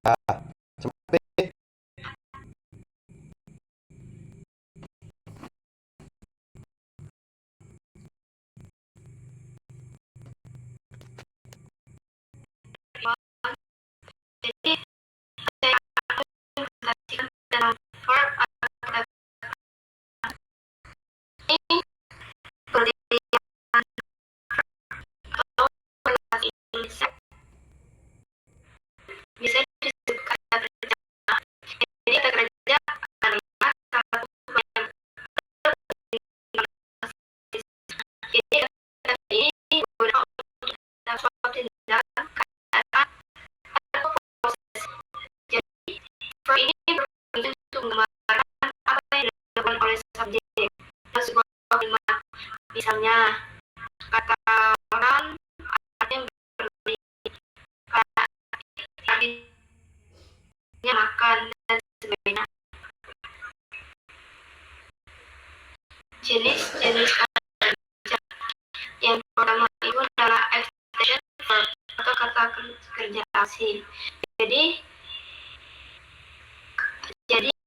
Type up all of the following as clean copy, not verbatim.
Sampai Jadi saya presentasikan dalam verb atau ini berdasarkan atau relasi Indonesia bisa disebut kata kerja. Jadi kata kerja adalah salah satu yang jadi kata ini digunakan untuk suatu tindakan keadaan atau proses. Jadi verb ini berfungsi untuk menggambarkan apa yang dilakukan oleh subjek dalam sebuah kalimat. Misalnya kata orang artinya berbagi, kata artinya makan dan sebagainya. Jenis-jenis kata kerja yang pertama itu adalah extension verb atau kata kerja asing. Jadi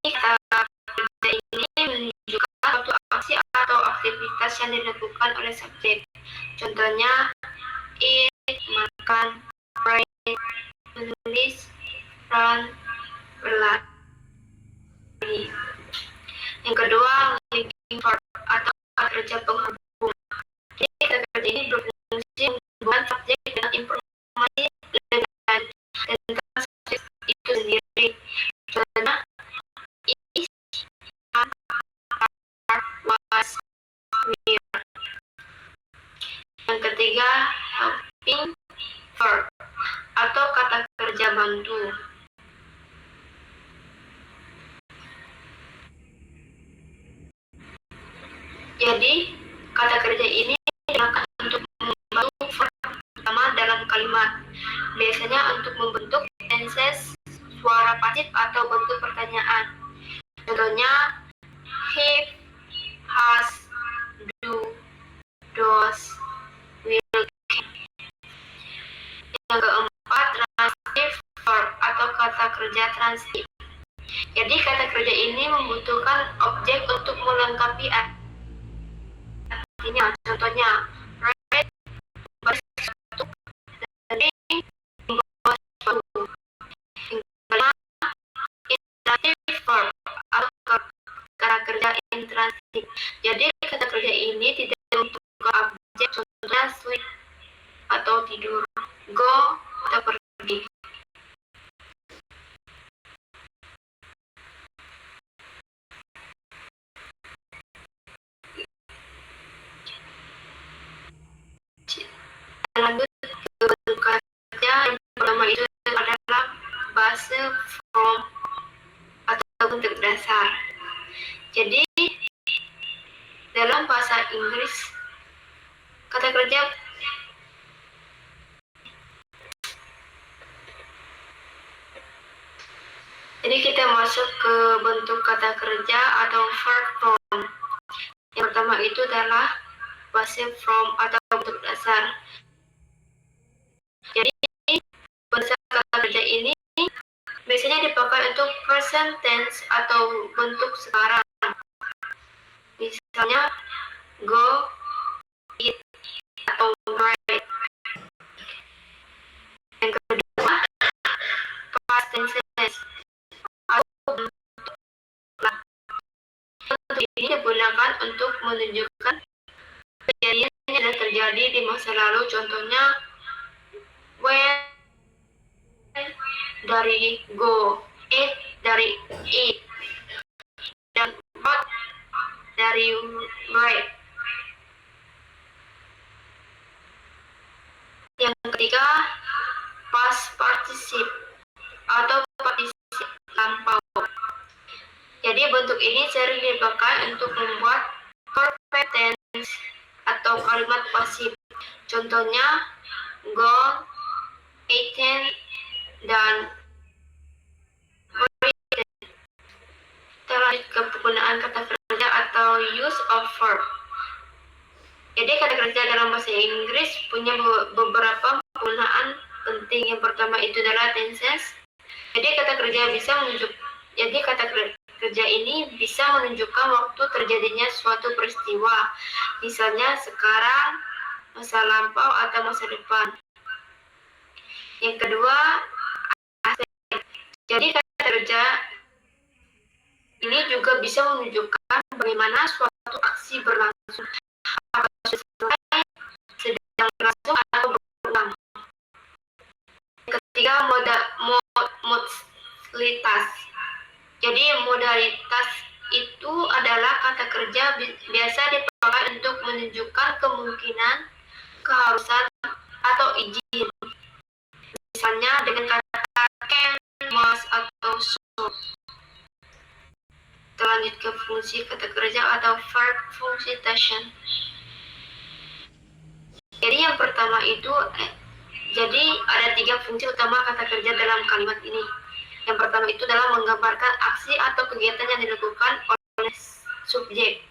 kata kerja ini menunjukkan suatu aksi atau aktivitas yang dilakukan oleh subjek. Contohnya eat, makan, write, menulis, run, berlari. Yang kedua, linking verb atau kata kerja penghubung. Jadi kata kerja ini berfungsi menghubungkan subjek dengan informasi lebih tentang subjek itu sendiri. Contohnya is, are, was, were. Yang ketiga, helping verb atau kata kerja bantu. Jadi, kata kerja ini digunakan untuk membantu verb utama dalam kalimat. Biasanya untuk membentuk tenses, suara pasif atau bentuk pertanyaan. Contohnya, have, has, do, does, will, can. Yang keempat, transitive verb atau kata kerja transitif. Jadi, kata kerja ini membutuhkan objek untuk melengkapi artinya. Contohnya, write, membaca sesuatu, study, membawa sesuatu. Yang kelima, intransitive verb atau kata kerja intransitif. Jadi, kata kerja ini tidak membutuhkan objek, contohnya sleep atau tidur, go atau pergi. Lanjut ke bentuk kerja yang pertama itu adalah base, from, atau bentuk dasar. Jadi dalam bahasa Inggris kata kerja jadi kita masuk ke bentuk kata kerja atau verb form. Yang pertama itu adalah base, from, atau bentuk dasar. Jadi bahasa kata kerja ini biasanya dipakai untuk present tense atau bentuk sekarang. Misalnya go, eat, atau write. Yang kedua, past tenses atau bentuk lah. Bentuk ini digunakan untuk menunjukkan kejadian yang terjadi di masa lalu. Contohnya when dari go, eat dari eat, dan what dari write. Yang ketiga, past participle atau participle lampau. Jadi bentuk ini sering dipakai untuk membuat perfect tense atau kalimat pasif. Contohnya gone, eaten, dan written. Kita lanjut ke penggunaan kata kerja atau use of verb. Jadi kata kerja dalam bahasa Inggris punya beberapa penggunaan penting. Yang pertama itu adalah tenses. Jadi kata kerja ini bisa menunjukkan waktu terjadinya suatu peristiwa, misalnya sekarang, masa lampau, atau masa depan. Yang kedua, jadi kata kerja ini juga bisa menunjukkan bagaimana suatu aksi berlangsung, apakah sudah selesai, sedang berlangsung, atau berulang. Yang ketiga, modalitas. Jadi modalitas itu adalah kata kerja biasa dipakai untuk menunjukkan kemungkinan, keharusan, atau izin. Misalnya dengan kata can, must, atau should. Lanjut ke fungsi kata kerja atau verb function. Jadi yang pertama itu, jadi ada 3 fungsi utama kata kerja dalam kalimat ini. Yang pertama itu adalah menggambarkan aksi atau kegiatan yang dilakukan oleh subjek.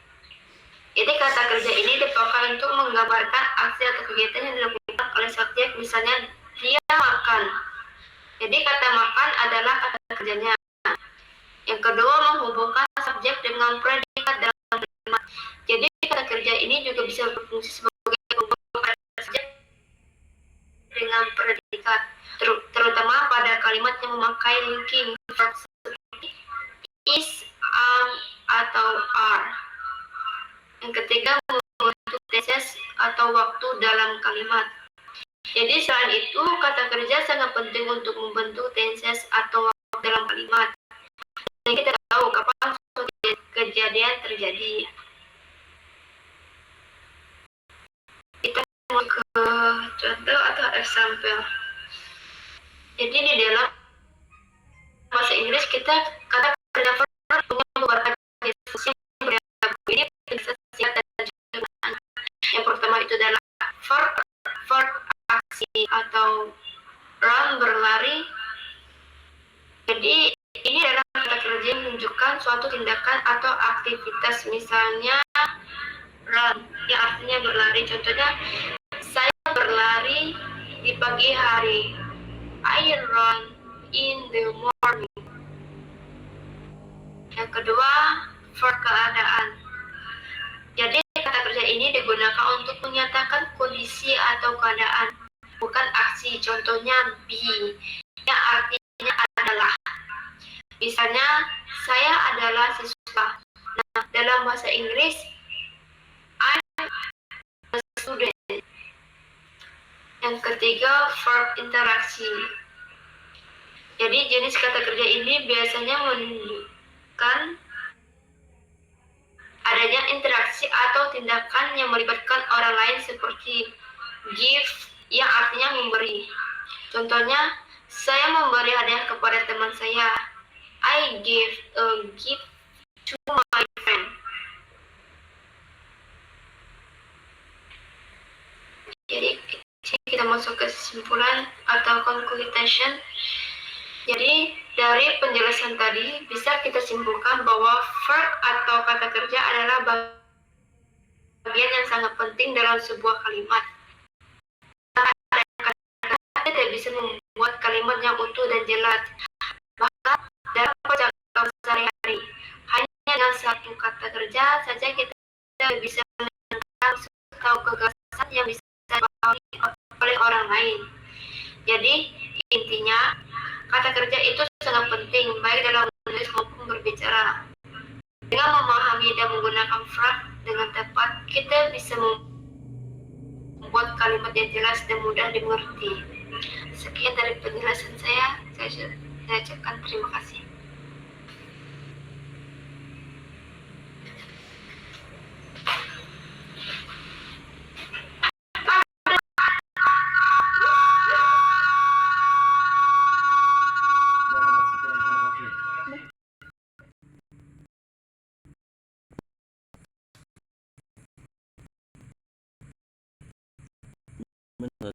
Jadi kata kerja ini dipakai untuk menggambarkan aksi atau kegiatan yang dilakukan oleh subjek, misalnya dia makan. Jadi kata makan adalah kata kerjanya. Yang kedua, menghubungkan subjek dengan predikat dalam kalimat. Jadi kata kerja ini juga bisa berfungsi sebagai penghubung subjek dengan predikat, terutama pada kalimat yang memakai linking verb seperti is, atau are. Yang ketiga, membentuk tenses atau waktu dalam kalimat. Jadi selain itu, kata kerja sangat penting untuk membentuk tenses atau waktu dalam kalimat. Dan kita tahu kapan suatu kejadian terjadi. Kita mau ke contoh atau example. Jadi di dalam bahasa Inggris kita kata kerja verb punya beberapa jenis yang berbeda. Ini singkat dan sederhana. Yang pertama itu adalah verb aksi atau run, berlari. Jadi ini adalah kata kerja yang menunjukkan suatu tindakan atau aktivitas, misalnya run, yang artinya berlari. Contohnya, saya berlari di pagi hari. I run in the morning. Yang kedua, verb keadaan. Jadi kata kerja ini digunakan untuk menyatakan kondisi atau keadaan, bukan aksi. Contohnya be, yang artinya adalah. Misalnya, saya adalah siswa. Nah, dalam bahasa Inggris, I'm a student. Yang ketiga, verb interaksi. Jadi jenis kata kerja ini biasanya menunjukkan adanya interaksi atau tindakan yang melibatkan orang lain, seperti give, yang artinya memberi. Contohnya, saya memberi hadiah kepada teman saya. I give a gift to my friend. Jadi kita masuk ke kesimpulan atau conclusion. Jadi dari penjelasan tadi bisa kita simpulkan bahwa verb atau kata kerja adalah bagian yang sangat penting dalam sebuah kalimat. Kata-kata tidak bisa membuat kalimat yang utuh dan jelas. Bahkan dalam percakapan sehari-hari, hanya dengan satu kata kerja saja kita bisa menangkap atau gagasan yang bisa dipahami oleh orang lain. Jadi intinya, kata kerja itu sangat penting baik dalam menulis maupun berbicara. Dengan memahami dan menggunakan verb dengan tepat, kita bisa membuat kalimat yang jelas dan mudah dimengerti. Sekian dari penjelasan saya ucapkan terima kasih. Benar.